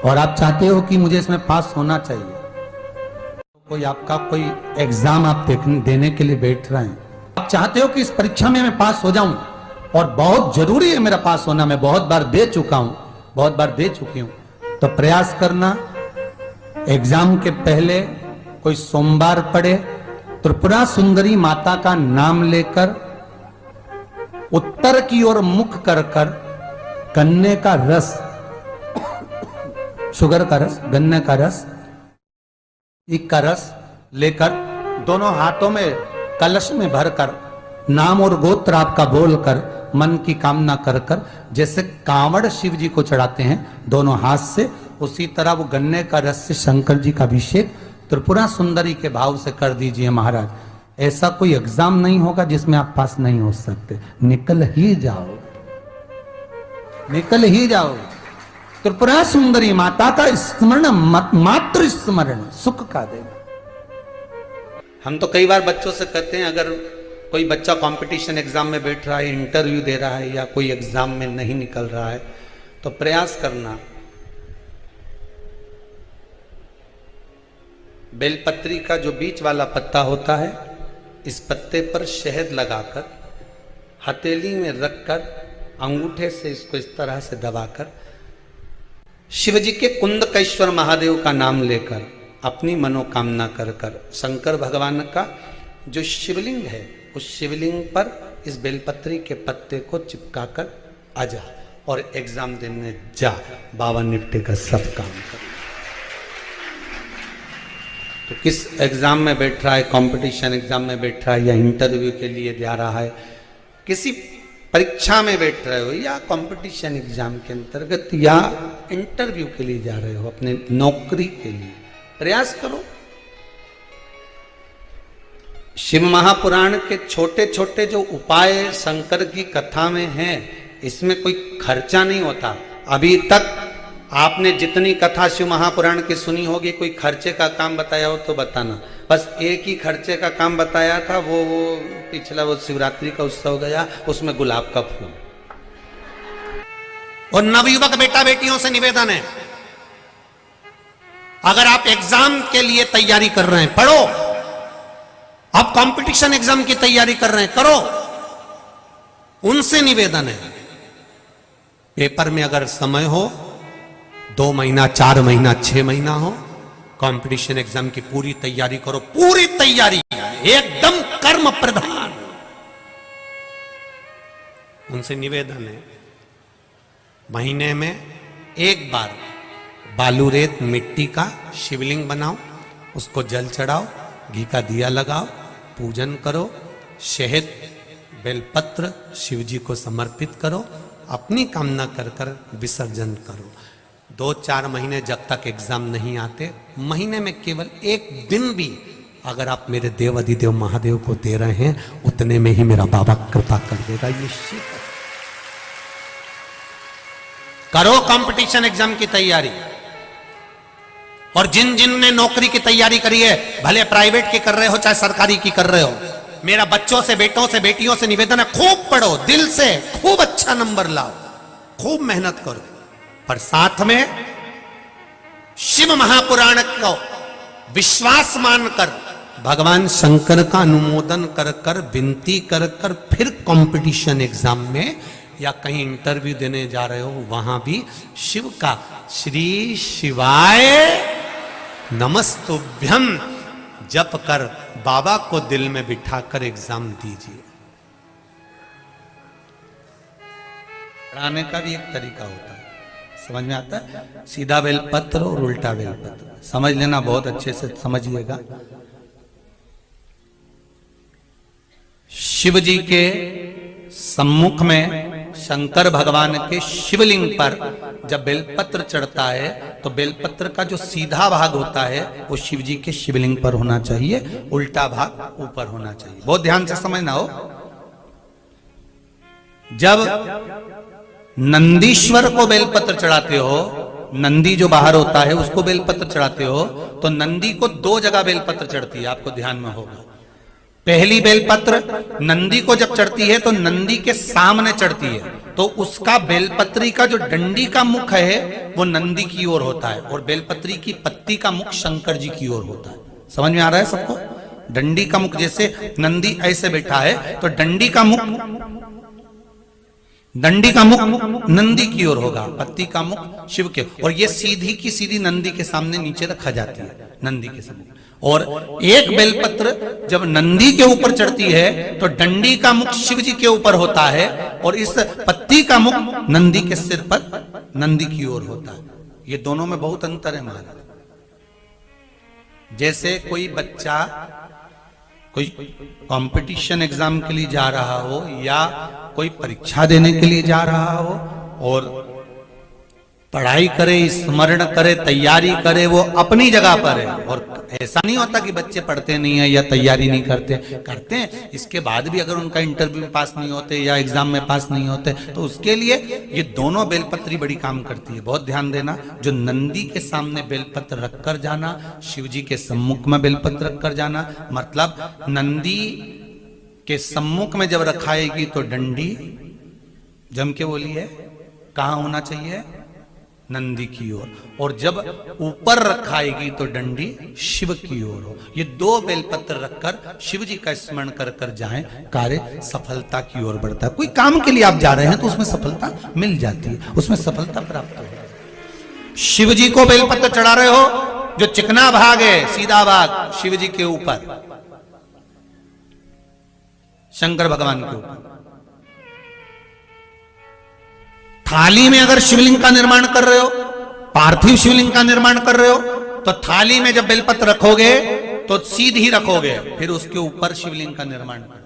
और आप चाहते हो कि मुझे इसमें पास होना चाहिए, कोई आपका कोई एग्जाम आप देने के लिए बैठ रहे हैं, आप चाहते हो कि इस परीक्षा में मैं पास हो जाऊं और बहुत जरूरी है मेरा पास होना, मैं बहुत बार दे चुका हूं, बहुत बार दे चुकी हूं, तो प्रयास करना एग्जाम के पहले कोई सोमवार पड़े, त्रिपुरा सुंदरी माता का नाम लेकर उत्तर की ओर मुख कर कर गन्ने का रस, शुगर का रस, गन्ने का रस, एक का रस लेकर दोनों हाथों में कलश में भरकर नाम और गोत्र आपका बोलकर मन की कामना कर कर, जैसे कांवड़ शिव जी को चढ़ाते हैं दोनों हाथ से, उसी तरह वो गन्ने का रस से शंकर जी का अभिषेक त्रिपुरा सुंदरी के भाव से कर दीजिए महाराज। ऐसा कोई एग्जाम नहीं होगा जिसमें आप पास नहीं हो सकते, निकल ही जाओ, निकल ही जाओ। त्रिपुरा सुंदरी माता का स्मरण, मात्र स्मरण सुख का देगा। हम तो कई बार बच्चों से कहते हैं, अगर कोई बच्चा कंपटीशन एग्जाम में बैठ रहा है, इंटरव्यू दे रहा है, या कोई एग्जाम में नहीं निकल रहा है, तो प्रयास करना बेलपत्री का जो बीच वाला पत्ता होता है, इस पत्ते पर शहद लगाकर हथेली में रखकर अंगूठे से इसको इस तरह से दबाकर शिवजी के कुंदकेश्वर महादेव का नाम लेकर अपनी मनोकामना कर कर शंकर भगवान का जो शिवलिंग है उस शिवलिंग पर इस बेलपत्री के पत्ते को चिपकाकर आ जा और एग्जाम देने जा, बाबा निपटे का सब काम कर। तो किस एग्जाम में बैठ रहा है, कंपटीशन एग्जाम में बैठ रहा है, या इंटरव्यू के लिए जा रहा है, किसी परीक्षा में बैठ रहे हो, या कंपटीशन एग्जाम के अंतर्गत, या इंटरव्यू के लिए जा रहे हो, अपने नौकरी के लिए, प्रयास करो। शिव महापुराण के छोटे छोटे जो उपाय शंकर की कथा में हैं, इसमें कोई खर्चा नहीं होता। अभी तक आपने जितनी कथा शिव महापुराण की सुनी होगी, कोई खर्चे का काम बताया हो तो बताना। बस एक ही खर्चे का काम बताया था, वो पिछला वो शिवरात्रि का उत्सव गया, उसमें गुलाब का फूल। और नवयुवक बेटा बेटियों से निवेदन है, अगर आप एग्जाम के लिए तैयारी कर रहे हैं, पढ़ो। आप कंपटीशन एग्जाम की तैयारी कर रहे हैं, करो। उनसे निवेदन है, पेपर में अगर समय हो, 2 महीना, 4 महीना, 6 महीना हो, कंपटीशन एग्जाम की पूरी तैयारी करो, पूरी तैयारी एकदम कर्म प्रधान। उनसे निवेदन है, महीने में एक बार बालू रेत मिट्टी का शिवलिंग बनाओ, उसको जल चढ़ाओ, घी का दिया लगाओ, पूजन करो, शहद बेलपत्र शिव जी को समर्पित करो, अपनी कामना कर कर विसर्जन करो। 2-4 महीने जब तक एग्जाम नहीं आते, महीने में केवल एक दिन भी अगर आप मेरे देव अधिदेव महादेव को दे रहे हैं, उतने में ही मेरा बाबा कृपा कर देगा। ये निश्चित करो कंपटीशन एग्जाम की तैयारी। और जिन जिन ने नौकरी की तैयारी करी है, भले प्राइवेट की कर रहे हो चाहे सरकारी की कर रहे हो, मेरा बच्चों से, बेटों से, बेटियों से निवेदन है, खूब पढ़ो, दिल से खूब अच्छा नंबर लाओ, खूब मेहनत करो, पर साथ में शिव महापुराण को विश्वास मानकर भगवान शंकर का अनुमोदन कर कर, विनती कर कर, फिर कंपटीशन एग्जाम में या कहीं इंटरव्यू देने जा रहे हो, वहां भी शिव का श्री शिवाय नमस्तुभ्यम जप कर बाबा को दिल में बिठाकर एग्जाम दीजिए। पढ़ाने का भी एक तरीका होता है, समझ में आता है? सीधा बेलपत्र और उल्टा बेलपत्र समझ लेना, बहुत अच्छे से समझिएगा। शिव जी के सम्मुख में शंकर भगवान के शिवलिंग पर जब बेलपत्र चढ़ता है, तो बेलपत्र का जो सीधा भाग होता है वो शिव जी के शिवलिंग पर होना चाहिए, उल्टा भाग ऊपर होना चाहिए। बहुत ध्यान से समझना हो। जब नंदीश्वर को बेलपत्र चढ़ाते हो, नंदी जो बाहर होता है उसको बेलपत्र चढ़ाते हो, तो नंदी को 2 जगह बेलपत्र चढ़ती है, आपको ध्यान में होगा। पहली बेलपत्र नंदी को जब चढ़ती है तो नंदी के सामने चढ़ती है, तो उसका बेलपत्री का जो डंडी का मुख है वो नंदी की ओर होता है और बेलपत्री की पत्ती का मुख शंकर जी की ओर होता है। समझ में आ रहा है सबको? डंडी का मुख, जैसे नंदी ऐसे बैठा है तो डंडी का मुख नंदी की ओर होगा, पत्ती का मुख शिव के, और ये सीधी की सीधी नंदी के सामने नीचे रखा जाती है, नंदी के सामने। और एक बेलपत्र जब नंदी के ऊपर चढ़ती है तो डंडी का मुख शिव जी के ऊपर होता है और इस पत्ती का मुख नंदी के सिर पर नंदी की ओर होता है। ये दोनों में बहुत अंतर है महाराज। जैसे कोई बच्चा कोई कंपटीशन एग्जाम के लिए जा रहा हो या कोई परीक्षा देने के लिए जा रहा हो और पढ़ाई करे, स्मरण करे, तैयारी करे, वो अपनी जगह पर है। और ऐसा नहीं होता कि बच्चे पढ़ते नहीं है या तैयारी नहीं करते हैं। इसके बाद भी अगर उनका इंटरव्यू में पास नहीं होते या एग्जाम में पास नहीं होते तो उसके लिए ये दोनों बेलपत्री बड़ी काम करती है। बहुत ध्यान देना, जो नंदी के सामने बेलपत्र रखकर जाना, शिव जी के सम्मुख में बेलपत्र रखकर जाना, मतलब नंदी के सम्मुख में जब रखाएगी तो डंडी जम के बोलिए कहाँ होना चाहिए? नंदी की ओर। और जब ऊपर रखाएगी तो डंडी शिव की ओर हो। ये दो बेलपत्र रखकर शिव जी का स्मरण कर कर जाएं, कार्य सफलता की ओर बढ़ता है। कोई काम के लिए आप जा रहे हैं तो उसमें सफलता मिल जाती है, उसमें सफलता प्राप्त हो। शिव जी को बेलपत्र चढ़ा रहे हो, जो चिकना भाग है सीधा भाग शिव जी के ऊपर, शंकर भगवान के ऊपर। थाली में अगर शिवलिंग का निर्माण कर रहे हो, पार्थिव शिवलिंग का निर्माण कर रहे हो, तो थाली में जब बेलपत्र रखोगे तो सीधी रखोगे, फिर उसके ऊपर शिवलिंग का निर्माण करो।